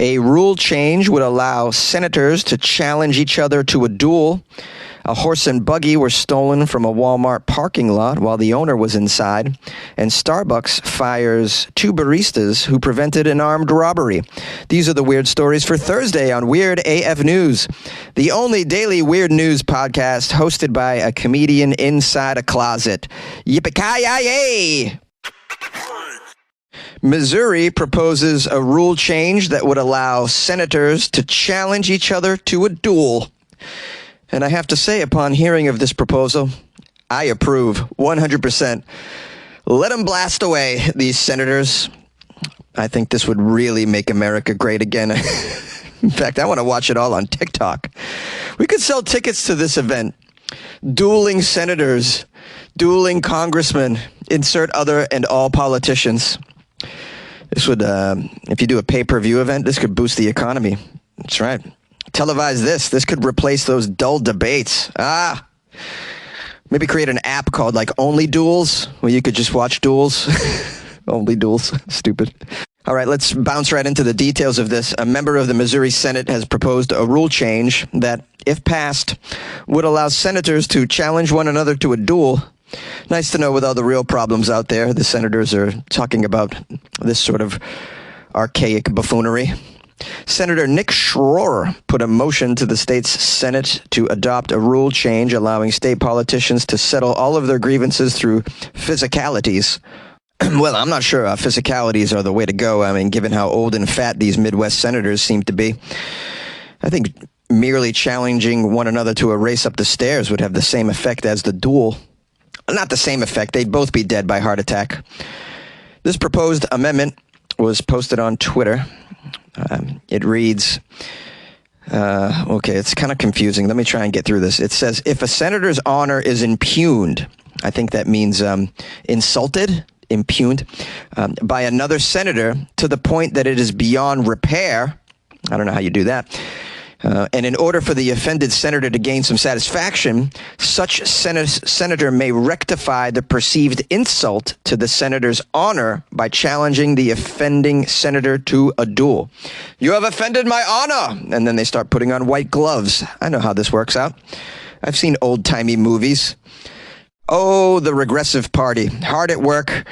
A rule change would allow senators to challenge each other to a duel. A horse and buggy were stolen from a Walmart parking lot while the owner was inside. And Starbucks fires 2 baristas who prevented an armed robbery. These are the weird stories for Thursday on Weird AF News, the only daily weird news podcast hosted by a comedian inside a closet. Yippee-ki-yay! Missouri proposes a rule change that would allow senators to challenge each other to a duel. And I have to say, upon hearing of this proposal, I approve 100%. Let them blast away, these senators. I think this would really make America great again. In fact, I want to watch it all on TikTok. We could sell tickets to this event. Dueling senators, dueling congressmen, insert other and all politicians. This would, if you do a pay-per-view event, this could boost the economy. That's right. Televise this. This could replace those dull debates. Maybe create an app called like Only Duels, where you could just watch duels. Only Duels. Stupid. All right, let's bounce right into the details of this. A member of the Missouri Senate has proposed a rule change that, if passed, would allow senators to challenge one another to a duel. Nice to know with all the real problems out there, the senators are talking about this sort of archaic buffoonery. Senator Nick Schroer put a motion to the state's Senate to adopt a rule change allowing state politicians to settle all of their grievances through physicalities. Well, I'm not sure physicalities are the way to go. I mean, given how old and fat these Midwest senators seem to be, I think merely challenging one another to a race up the stairs would have the same effect as the duel. Not the same effect. They'd both be dead by heart attack. This proposed amendment was posted on Twitter. It reads, okay, it's kind of confusing. Let me try and get through this. It says, if a senator's honor is impugned, I think that means insulted, impugned, by another senator to the point that it is beyond repair. I don't know how you do that. And in order for the offended senator to gain some satisfaction, such senator may rectify the perceived insult to the senator's honor by challenging the offending senator to a duel. You have offended my honor! And then they start putting on white gloves. I know how this works out. I've seen old-timey movies. Oh, the regressive party, hard at work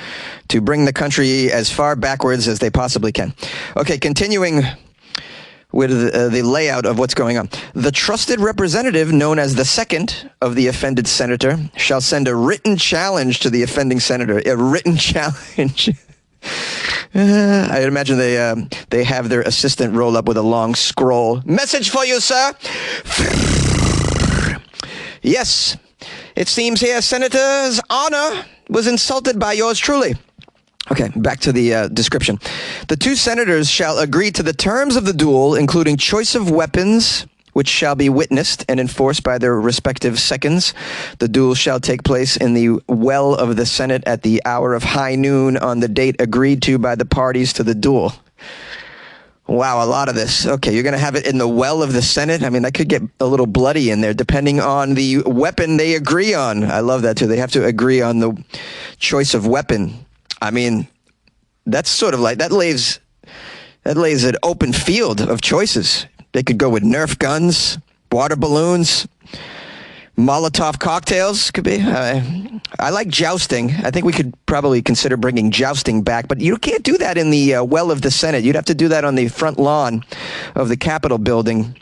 to bring the country as far backwards as they possibly can. Okay, continuing with the layout of what's going on. The trusted representative, known as the second of the offended senator, shall send a written challenge to the offending senator. A written challenge. I imagine they have their assistant roll up with a long scroll. Message for you, sir. Yes, it seems here Senator's honor was insulted by yours truly. Okay, back to the description. The 2 senators shall agree to the terms of the duel, including choice of weapons, which shall be witnessed and enforced by their respective seconds. The duel shall take place in the well of the Senate at the hour of high noon on the date agreed to by the parties to the duel. Wow, a lot of this. Okay, you're going to have it in the well of the Senate? I mean, that could get a little bloody in there, depending on the weapon they agree on. I love that, too. They have to agree on the choice of weapon. I mean, that's sort of like, that lays an open field of choices. They could go with Nerf guns, water balloons, Molotov cocktails, could be. I like jousting. I think we could probably consider bringing jousting back, but you can't do that in the well of the Senate. You'd have to do that on the front lawn of the Capitol building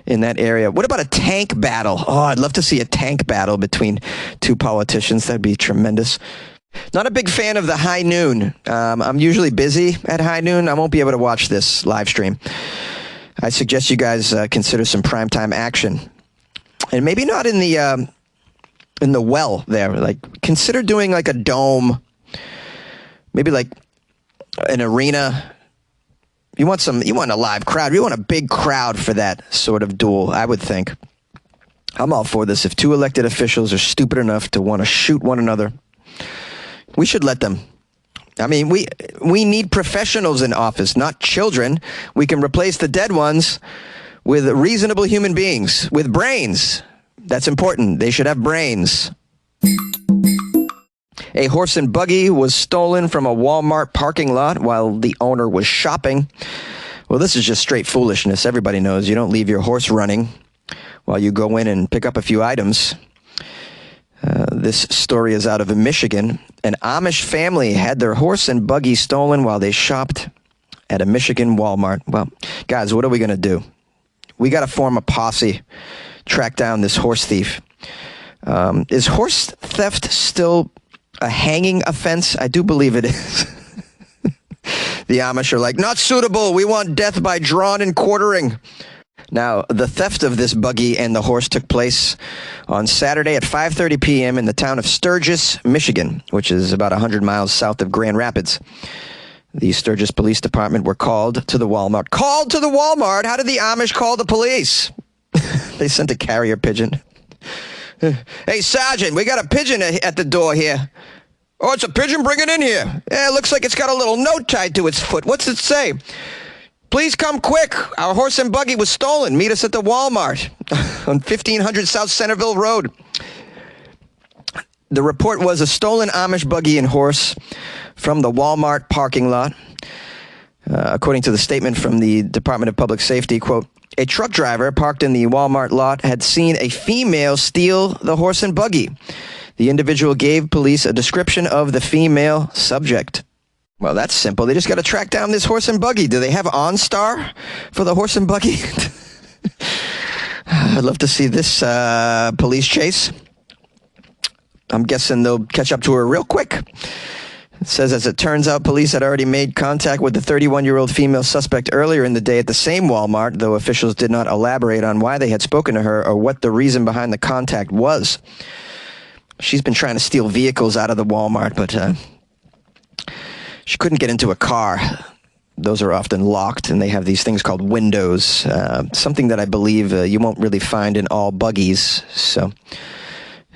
in that area. What about a tank battle? Oh, I'd love to see a tank battle between 2 politicians. That'd be tremendous. Not a big fan of the high noon. I'm usually busy at high noon. I won't be able to watch this live stream. I suggest you guys consider some primetime action. And maybe not in the well there. Like, consider doing like a dome. Maybe like an arena. You want a live crowd. You want a big crowd for that sort of duel, I would think. I'm all for this. If 2 elected officials are stupid enough to want to shoot one another, we should let them. I mean, we need professionals in office, not children. We can replace the dead ones with reasonable human beings, with brains. That's important. They should have brains. A horse and buggy was stolen from a Walmart parking lot while the owner was shopping. Well, this is just straight foolishness. Everybody knows you don't leave your horse running while you go in and pick up a few items. This story is out of Michigan. An Amish family had their horse and buggy stolen while they shopped at a Michigan Walmart. Well, guys, what are we going to do? We got to form a posse, track down this horse thief. Is horse theft still a hanging offense? I do believe it is. The Amish are like, not suitable. We want death by drawn and quartering. Now, the theft of this buggy and the horse took place on Saturday at 5:30 p.m. in the town of Sturgis, Michigan, which is about 100 miles south of Grand Rapids. The Sturgis Police Department were called to the Walmart. Called to the Walmart? How did the Amish call the police? They sent a carrier pigeon. Hey, Sergeant, we got a pigeon at the door here. Oh, it's a pigeon? Bring it in here. Yeah, it looks like it's got a little note tied to its foot. What's it say? Please come quick. Our horse and buggy was stolen. Meet us at the Walmart on 1500 South Centerville Road. The report was a stolen Amish buggy and horse from the Walmart parking lot. According to the statement from the Department of Public Safety, quote, a truck driver parked in the Walmart lot had seen a female steal the horse and buggy. The individual gave police a description of the female subject. Well, that's simple. They just got to track down this horse and buggy. Do they have OnStar for the horse and buggy? I'd love to see this police chase. I'm guessing they'll catch up to her real quick. It says, as it turns out, police had already made contact with the 31-year-old female suspect earlier in the day at the same Walmart, though officials did not elaborate on why they had spoken to her or what the reason behind the contact was. She's been trying to steal vehicles out of the Walmart, but she couldn't get into a car. Those are often locked, and they have these things called windows, something that I believe you won't really find in all buggies. So,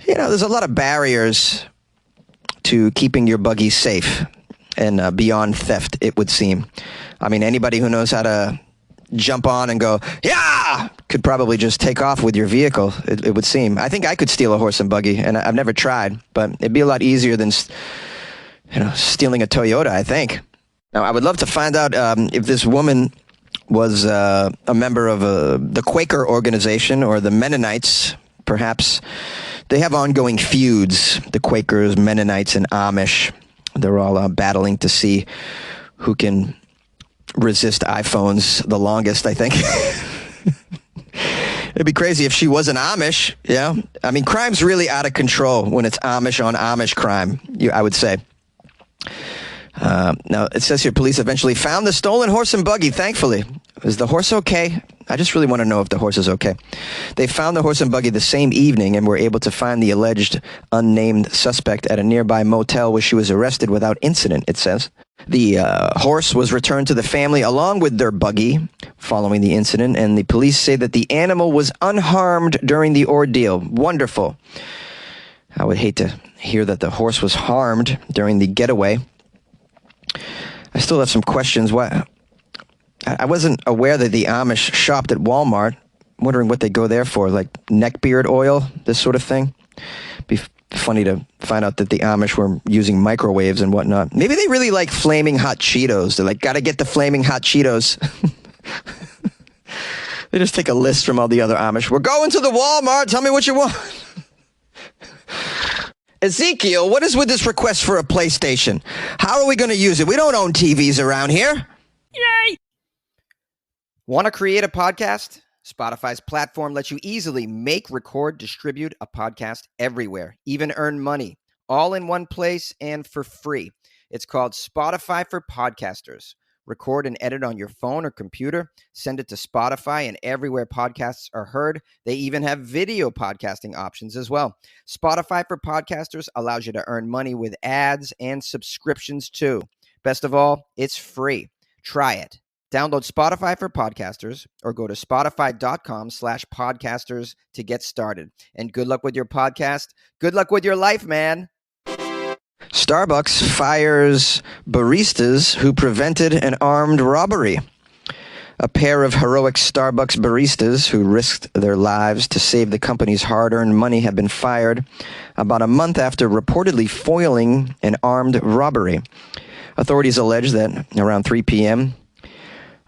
there's a lot of barriers to keeping your buggy safe and beyond theft, it would seem. I mean, anybody who knows how to jump on and go, yeah, could probably just take off with your vehicle, it would seem. I think I could steal a horse and buggy, and I've never tried, but it'd be a lot easier than stealing a Toyota, I think. Now, I would love to find out if this woman was a member of the Quaker organization or the Mennonites, perhaps. They have ongoing feuds, the Quakers, Mennonites, and Amish. They're all battling to see who can resist iPhones the longest, I think. It'd be crazy if she was an Amish, yeah? I mean, crime's really out of control when it's Amish on Amish crime, I would say. Now, it says here, police eventually found the stolen horse and buggy, thankfully. Is the horse okay? I just really want to know if the horse is okay. They found the horse and buggy the same evening and were able to find the alleged unnamed suspect at a nearby motel where she was arrested without incident, it says. The horse was returned to the family along with their buggy following the incident, and the police say that the animal was unharmed during the ordeal. Wonderful. I would hate to hear that the horse was harmed during the getaway. I still have some questions. I wasn't aware that the Amish shopped at Walmart. I'm wondering what they go there for, like neckbeard oil, this sort of thing. Be funny to find out that the Amish were using microwaves and whatnot. Maybe they really like flaming hot Cheetos. They're like, gotta get the flaming hot Cheetos. They just take a list from all the other Amish. We're going to the Walmart. Tell me what you want. Ezekiel, what is with this request for a PlayStation? How are we going to use it? We don't own TVs around here. Yay! Want to create a podcast? Spotify's platform lets you easily make, record, distribute a podcast everywhere, even earn money, all in one place and for free. It's called Spotify for Podcasters. Record and edit on your phone or computer, send it to Spotify and everywhere podcasts are heard. They even have video podcasting options as well. Spotify for Podcasters allows you to earn money with ads and subscriptions too. Best of all, it's free. Try it. Download Spotify for Podcasters or go to spotify.com/podcasters to get started. And good luck with your podcast. Good luck with your life, man. Starbucks fires baristas who prevented an armed robbery. A pair of heroic Starbucks baristas who risked their lives to save the company's hard-earned money have been fired about a month after reportedly foiling an armed robbery. Authorities allege that around 3 p.m.,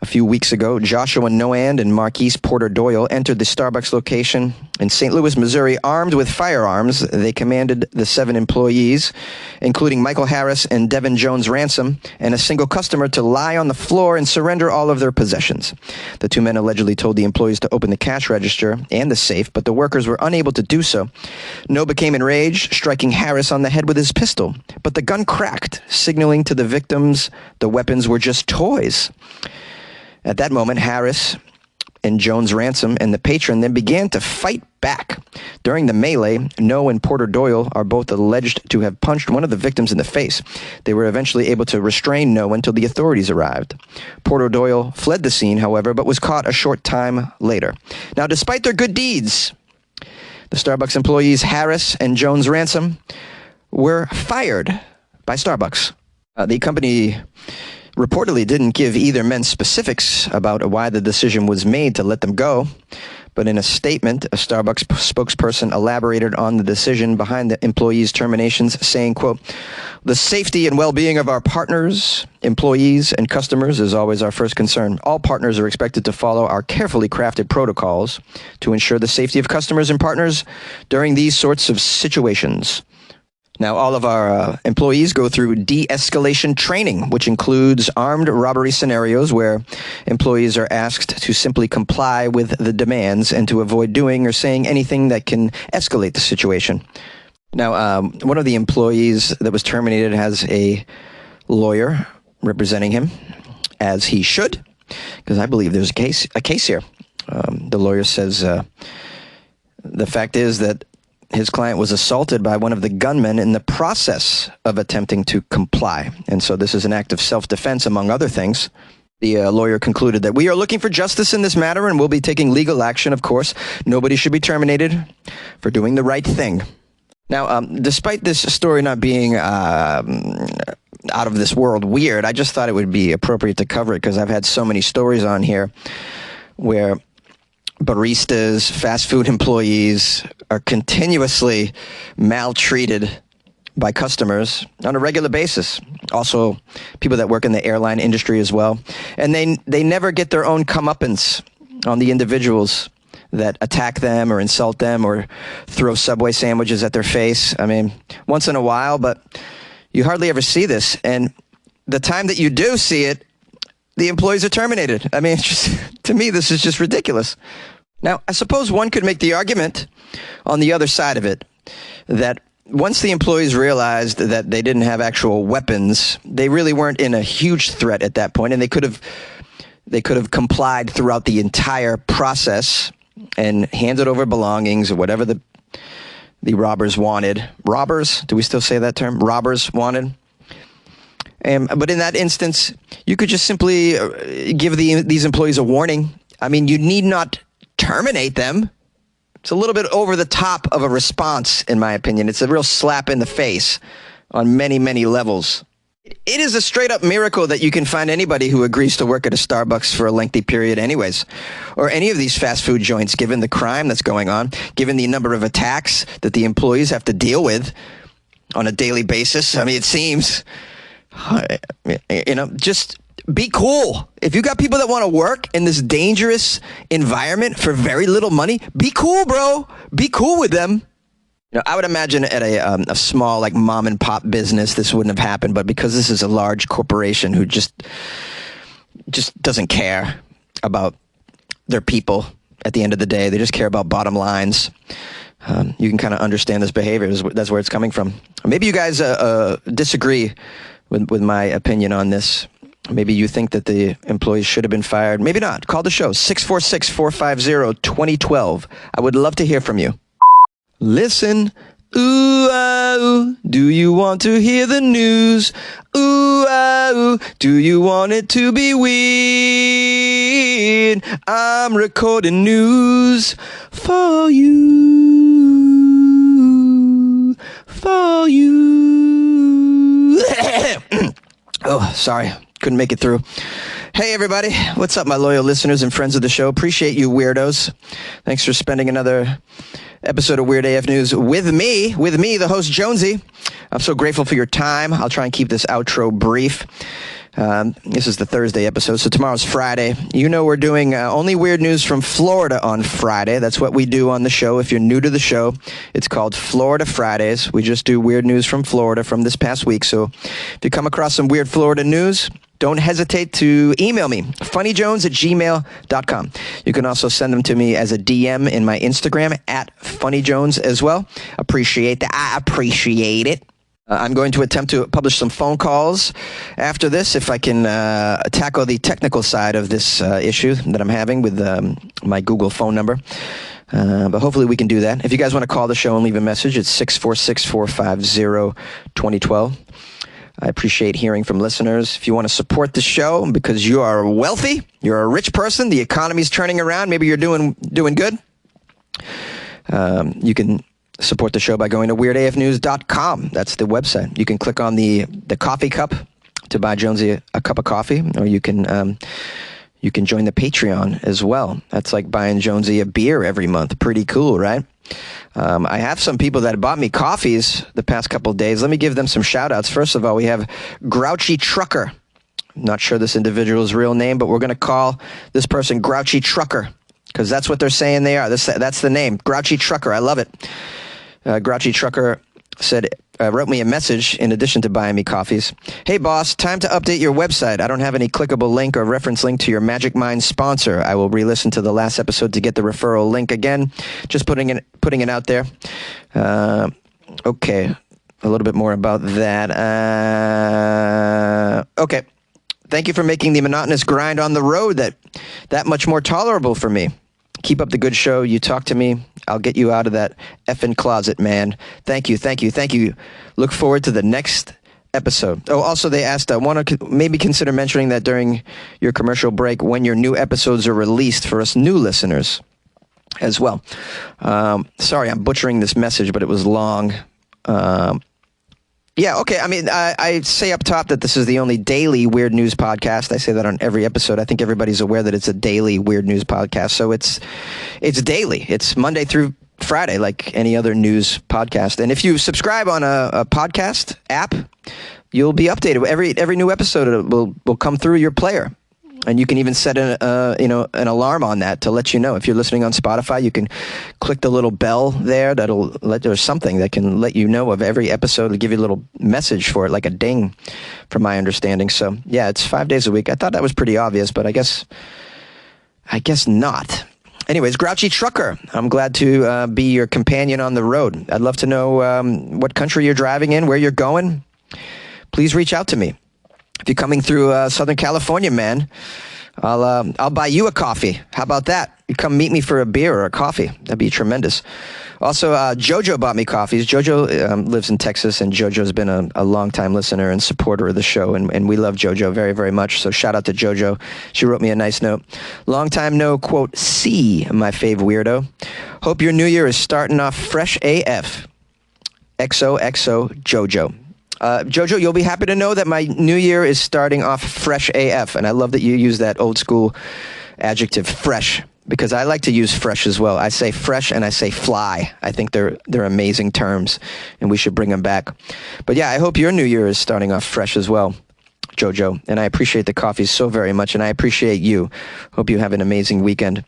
A few weeks ago, Joshua Noand and Marquise Porter Doyle entered the Starbucks location in St. Louis, Missouri, armed with firearms. They commanded the 7 employees, including Michael Harris and Devin Jones Ransom, and a single customer to lie on the floor and surrender all of their possessions. The 2 men allegedly told the employees to open the cash register and the safe, but the workers were unable to do so. No became enraged, striking Harris on the head with his pistol, but the gun cracked, signaling to the victims the weapons were just toys. At that moment, Harris and Jones Ransom and the patron then began to fight back. During the melee, No and Porter Doyle are both alleged to have punched one of the victims in the face. They were eventually able to restrain No until the authorities arrived. Porter Doyle fled the scene, however, but was caught a short time later. Now, despite their good deeds, the Starbucks employees Harris and Jones Ransom were fired by Starbucks. The company reportedly didn't give either men specifics about why the decision was made to let them go, but in a statement, a Starbucks spokesperson elaborated on the decision behind the employees' terminations, saying, quote, "The safety and well-being of our partners, employees, and customers is always our first concern. All partners are expected to follow our carefully crafted protocols to ensure the safety of customers and partners during these sorts of situations." Now, all of our employees go through de-escalation training, which includes armed robbery scenarios where employees are asked to simply comply with the demands and to avoid doing or saying anything that can escalate the situation. Now, one of the employees that was terminated has a lawyer representing him, as he should, because I believe there's a case here. The lawyer says the fact is that his client was assaulted by one of the gunmen in the process of attempting to comply. And so this is an act of self-defense, among other things. The lawyer concluded that we are looking for justice in this matter and will be taking legal action, of course. Nobody should be terminated for doing the right thing. Now, despite this story not being out of this world weird, I just thought it would be appropriate to cover it because I've had so many stories on here where baristas, fast food employees are continuously maltreated by customers on a regular basis. Also, people that work in the airline industry as well. And they never get their own comeuppance on the individuals that attack them or insult them or throw Subway sandwiches at their face. I mean, once in a while, but you hardly ever see this. And the time that you do see it, the employees are terminated. I mean, it's just, to me, this is just ridiculous. Now, I suppose one could make the argument on the other side of it that once the employees realized that they didn't have actual weapons, they really weren't in a huge threat at that point, and they could have complied throughout the entire process and handed over belongings or whatever the robbers wanted. Robbers? Do we still say that term? Robbers wanted? But in that instance, you could just simply give these employees a warning. I mean, you need not terminate them. It's a little bit over the top of a response, in my opinion. It's a real slap in the face on many, many levels. It is a straight-up miracle that you can find anybody who agrees to work at a Starbucks for a lengthy period anyways, or any of these fast food joints, given the crime that's going on, given the number of attacks that the employees have to deal with on a daily basis. I mean, it seems... just be cool. If you got people that want to work in this dangerous environment for very little money, be cool, bro. Be cool with them. I would imagine at a small, like, mom and pop business, this wouldn't have happened. But because this is a large corporation who just doesn't care about their people at the end of the day, they just care about bottom lines. You can kind of understand this behavior. That's where it's coming from. Maybe you guys disagree with my opinion on this. Maybe you think that the employees should have been fired. Maybe not. Call the show, 646-450-2012. I would love to hear from you. Listen, ooh, ah, ooh, do you want to hear the news? Ooh, ah, ooh, do you want it to be weird? I'm recording news for you. For you. Oh, sorry. Couldn't make it through. Hey, everybody. What's up, my loyal listeners and friends of the show? Appreciate you weirdos. Thanks for spending another episode of Weird AF News with me, the host, Jonesy. I'm so grateful for your time. I'll try and keep this outro brief. This is the Thursday episode, so tomorrow's Friday. You know we're doing only weird news from Florida on Friday. That's what we do on the show. If you're new to the show, it's called Florida Fridays. We just do weird news from Florida from this past week. So if you come across some weird Florida news, don't hesitate to email me, funnyjones@gmail.com. You can also send them to me as a DM in my Instagram @funnyjones as well. Appreciate that. I appreciate it. I'm going to attempt to publish some phone calls after this if I can tackle the technical side of this issue that I'm having with my Google phone number. But hopefully we can do that. If you guys want to call the show and leave a message, it's 646-450-2012. I appreciate hearing from listeners. If you want to support the show because you are wealthy, you're a rich person, the economy's turning around, maybe you're doing good, you can support the show by going to weirdafnews.com. That's the website. You can click on the coffee cup to buy Jonesy a cup of coffee, or you can join the Patreon as well. That's like buying Jonesy a beer every month. Pretty cool, right? I have some people that bought me coffees the past couple of days. Let me give them some shout outs. First of all, we have Grouchy Trucker. I'm not sure this individual's real name, but we're going to call this person Grouchy Trucker because that's what they're saying they are. That's the name, Grouchy Trucker. I love it. Grouchy Trucker wrote me a message in addition to buying me coffees. Hey, boss, time to update your website. I don't have any clickable link or reference link to your Magic Mind sponsor. I will re-listen to the last episode to get the referral link again. Just putting it out there. Okay, a little bit more about that. Okay, thank you for making the monotonous grind on the road that much more tolerable for me. Keep up the good show. You talk to me, I'll get you out of that effing closet, man. Thank you. Look forward to the next episode. Oh, also they asked, I want to maybe consider mentioning that during your commercial break when your new episodes are released for us new listeners as well. Sorry, I'm butchering this message, but it was long. Yeah, okay. I mean, I say up top that this is the only daily weird news podcast. I say that on every episode. I think everybody's aware that it's a daily weird news podcast. So it's daily. It's Monday through Friday, like any other news podcast. And if you subscribe on a podcast app, you'll be updated. Every new episode will come through your player. And you can even set an alarm on that to let you know. If you're listening on Spotify, you can click the little bell there. There's something that can let you know of every episode. It'll give you a little message for it, like a ding, from my understanding. So yeah, it's 5 days a week. I thought that was pretty obvious, but I guess not. Anyways, Grouchy Trucker, I'm glad to be your companion on the road. I'd love to know what country you're driving in, where you're going. Please reach out to me. If you're coming through Southern California, man, I'll buy you a coffee. How about that? You come meet me for a beer or a coffee. That'd be tremendous. Also, Jojo bought me coffees. Jojo lives in Texas, and Jojo's been a longtime listener and supporter of the show, and we love Jojo very, very much. So shout out to Jojo. She wrote me a nice note. Long time no, quote, see, my fave weirdo. Hope your new year is starting off fresh AF. XOXO Jojo. Jojo, you'll be happy to know that my new year is starting off fresh AF, and I love that you use that old school adjective, fresh, because I like to use fresh as well. I say fresh and I say fly. I think they're amazing terms, and we should bring them back. But yeah, I hope your new year is starting off fresh as well, Jojo, and I appreciate the coffees so very much, and I appreciate you. Hope you have an amazing weekend.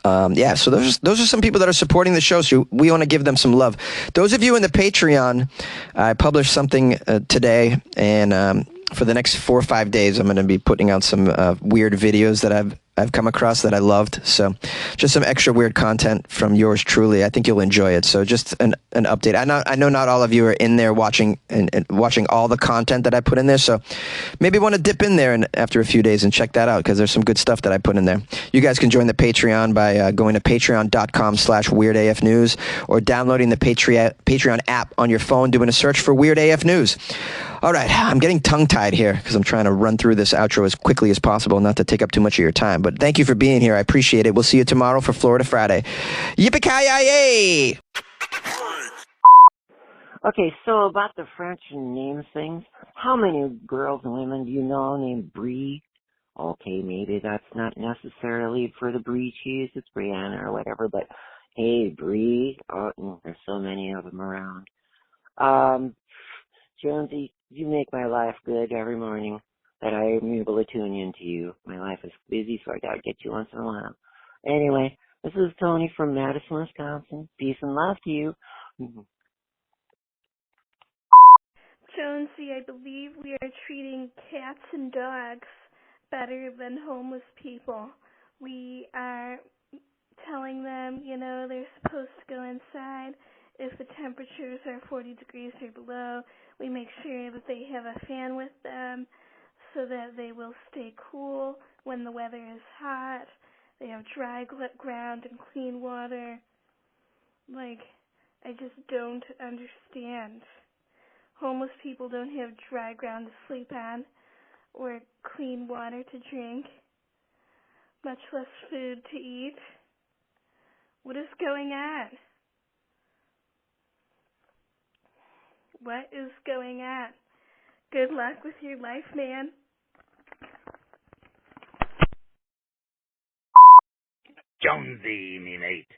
Yeah, so those are some people that are supporting the show, so we want to give them some love. Those of you in the Patreon, I published something today, and for the next 4 or 5 days, I'm going to be putting out some weird videos that I've come across that I loved. So just some extra weird content from yours truly. I think you'll enjoy it. So just an update. I know not all of you are in there watching and watching all the content that I put in there. So maybe want to dip in there and after a few days and check that out, because there's some good stuff that I put in there. You guys can join the Patreon by going to patreon.com/weirdafnews or downloading the Patreon app on your phone, doing a search for Weird AF News. All right, I'm getting tongue-tied here because I'm trying to run through this outro as quickly as possible, not to take up too much of your time. But thank you for being here. I appreciate it. We'll see you tomorrow for Florida Friday. Yippee-ki-yay! Okay, so about the French names things, how many girls and women do you know named Brie? Okay, maybe that's not necessarily for the Brie cheese, it's Brianna or whatever, but hey, Brie, there's so many of them around. Jonesy, you make my life good every morning. that I'm able to tune into you. My life is busy, so I gotta get you once in a while. Anyway, this is Tony from Madison, Wisconsin. Peace and love to you. Jonesy, I believe we are treating cats and dogs better than homeless people. We are telling them, they're supposed to go inside if the temperatures are 40 degrees or below. We make sure that they have a fan with them so that they will stay cool when the weather is hot. They have dry ground and clean water. I just don't understand. Homeless people don't have dry ground to sleep on or clean water to drink, much less food to eat. What is going on? What is going on? Good luck with your life, man. Jonesy, me mate.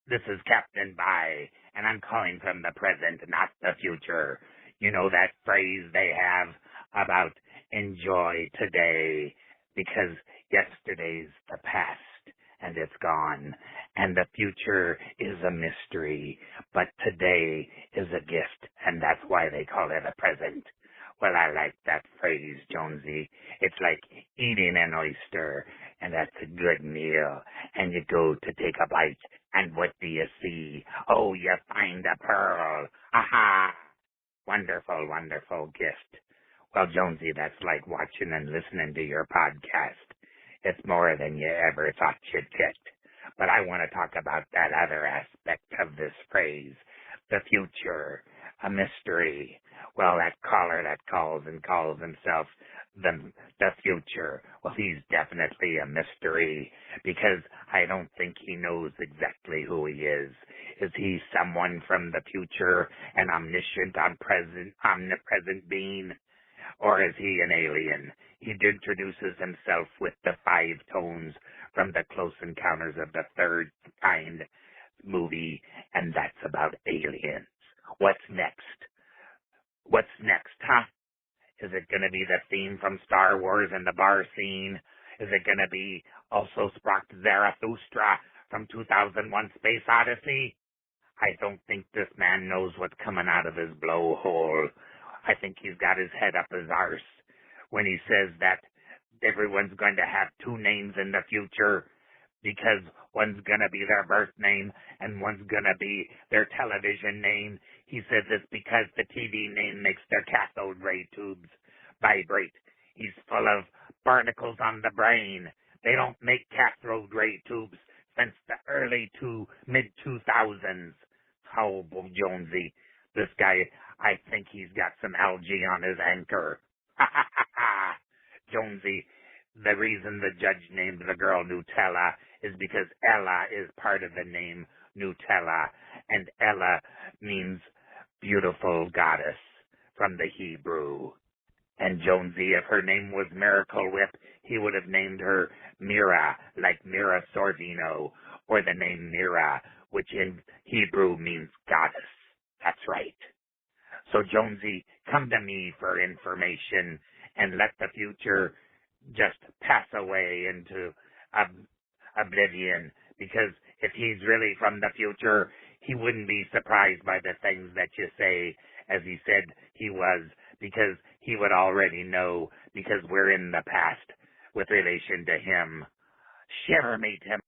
This is Captain By, and I'm calling from the present, not the future. You know that phrase they have about enjoy today, because yesterday's the past, and it's gone, and the future is a mystery, but today is a gift, and that's why they call it a present. Well, I like that phrase, Jonesy. It's like eating an oyster, and that's a good meal, and you go to take a bite, and what do you see? Oh, you find a pearl. Aha! Wonderful, wonderful gift. Well, Jonesy, that's like watching and listening to your podcast. It's more than you ever thought you'd get. But I want to talk about that other aspect of this phrase, the future, a mystery. Well, that caller that calls himself the future, well, he's definitely a mystery, because I don't think he knows exactly who he is. Is he someone from the future, an omniscient, omnipresent being? Or is he an alien? He introduces himself with the 5 tones from the Close Encounters of the Third Kind movie, and that's about aliens. What's next? What's next, huh? Is it going to be the theme from Star Wars and the bar scene? Is it going to be also Sprach Zarathustra from 2001 Space Odyssey? I don't think this man knows what's coming out of his blowhole. I think he's got his head up his arse when he says that everyone's going to have 2 names in the future, because one's going to be their birth name and one's going to be their television name. He says it's because the TV name makes their cathode ray tubes vibrate. He's full of barnacles on the brain. They don't make cathode ray tubes since the early to mid-2000s. Oh, Jonesy, this guy, I think he's got some algae on his anchor. Ha ha ha ha! Jonesy, the reason the judge named the girl Nutella is because Ella is part of the name Nutella, and Ella means beautiful goddess from the Hebrew. And Jonesy, if her name was Miracle Whip, he would have named her Mira, like Mira Sorvino, or the name Mira, which in Hebrew means goddess. That's right. So Jonesy, come to me for information, and let the future just pass away into oblivion, because if he's really from the future, he wouldn't be surprised by the things that you say, as he said he was, because he would already know, because we're in the past with relation to him. Shiver me, Tim.